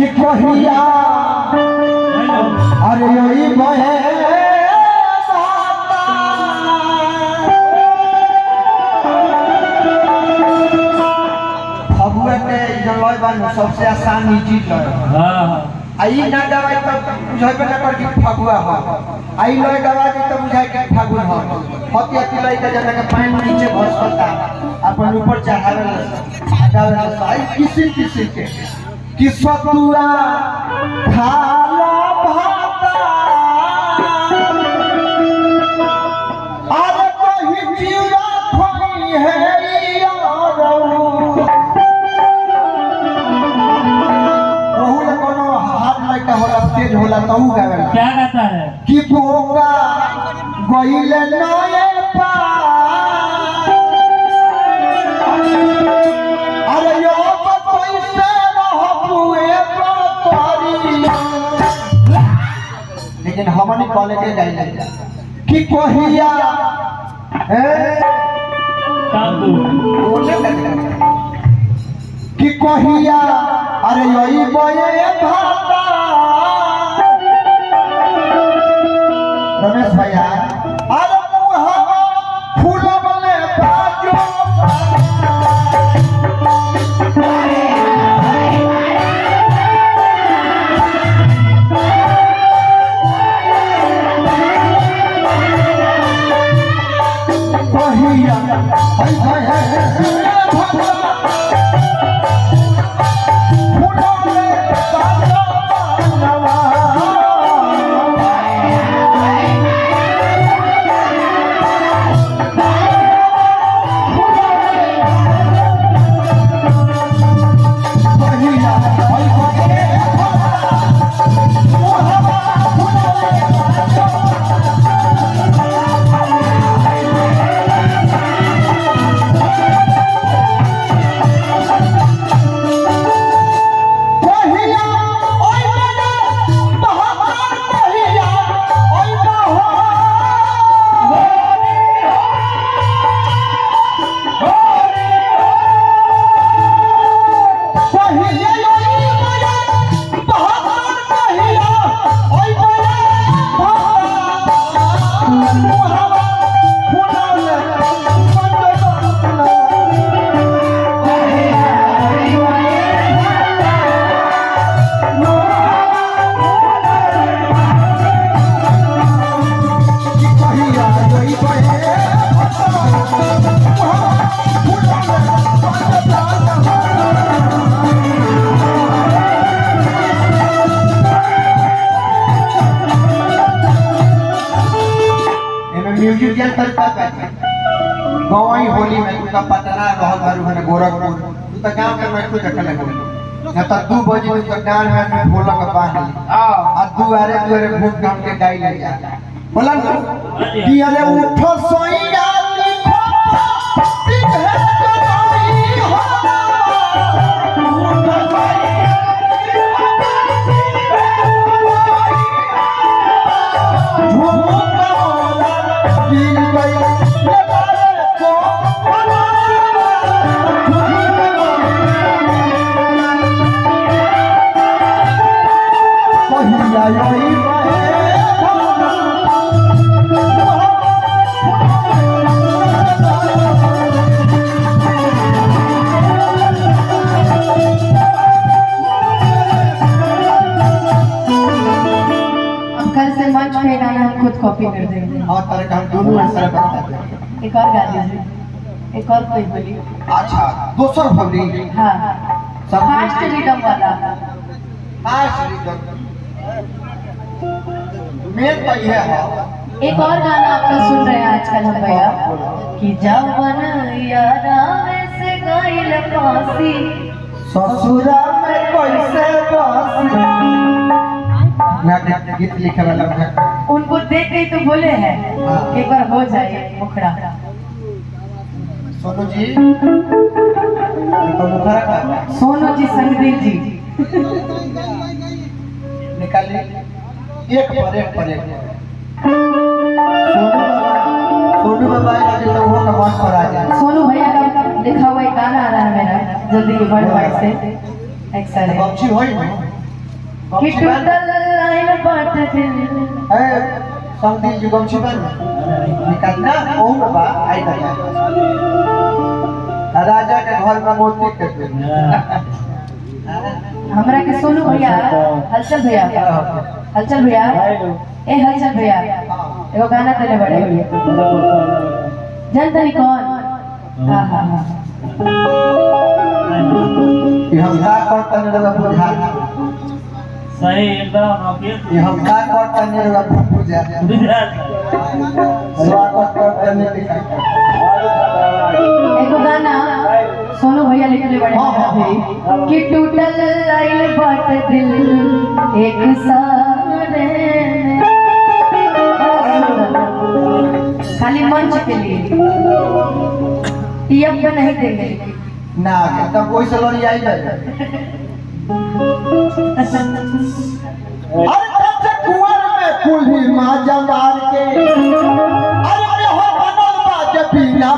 कि कहिया अरे यही बहे फगुआ के जलवायु बन सबसे आसान निजी लय आई ना दवाई तब बुझाइबे ना कर कि फगुआ हो आई लय दवाई तब बुझाइ कि फागुन हो हती हती लय के जना के पानी नीचे भसता अपन ऊपर चढ़ावे गावे आई किसी किसी के कि सतुआ खाला भाता अरे कहीं जीवा खोई है यारो बहुत कोनो हाथ लगा होला तेज होला तो उ गावेला क्या गाता है कि बोगा गइले नए पा अरे यो कैसे रहबुए बकरिया लेकिन हमनी कॉलेज गाइले कि कहिया ए कि कहिया अरे यही बये भाता रमेश भैया अरे मुहा फूलवले बाजो कहिया हाय हाय हाय म्यूजिक जन तरीका कहते गवाई होली में तू का पटना रहल बारू है गोरखपुर तू त गांव के में कुछ देखले हो न त 2 बजे तू गांव में ढोलक बांधी आ दुआरे दुआरे भूत गांव के गाई ले जा बोला ना कि अरे उठो सोइया लिखो दिखे जगाई हो उठो सोइया खुद कॉपी कर देंगे और तरह का हम दोनों आंसर बताते हैं एक और गा लीजिए एक और कोई बोली अच्छा दोसर बोली हाँ फास्ट रिदम वाला फास्ट रिदम मेन तो ये है एक और गाना आपका सुन रहे हैं आजकल हम भैया कि जवन यारा में से गाइल फांसी ससुरा में कैसे बसी गीत लिखे वाला उनको देख के तो बोले हैं एक बार हो जाए मुखड़ा सोनू जी सोनू जी संगदीप जी निकालिए एक पर एक सोनू बाबा तो वो का मन पर आ जाए सोनू भैया का लिखा हुआ एक गाना आ रहा है मेरा जल्दी के वर्ड वाइड से एक सारे पक्षी होई ना कि टूटल लाइन बाट दिल ए संदिल जी गमछी बन निकालना ओहू में बा आई तक राजा के घर में मोती के हमरा के सोनू भैया हलचल भैया ए हलचल भैया एगो गाना देले बड़े जानते नहीं कौन हां हां हां ये हम का करते ने रवा बुझा सही एकदम ओके ये हम का करते ने रवा बुझा स्वागत करते ने एगो गाना सोनू भैया लिखले बड़े कि टूटल लाइन बाट दिल एक सारे खाली मंच के लिए टीएफ में नहीं देंगे ना तब कोई से लड़ी आई जाए अरे कच्चे कुंवर में कुल्ही माँ जमार के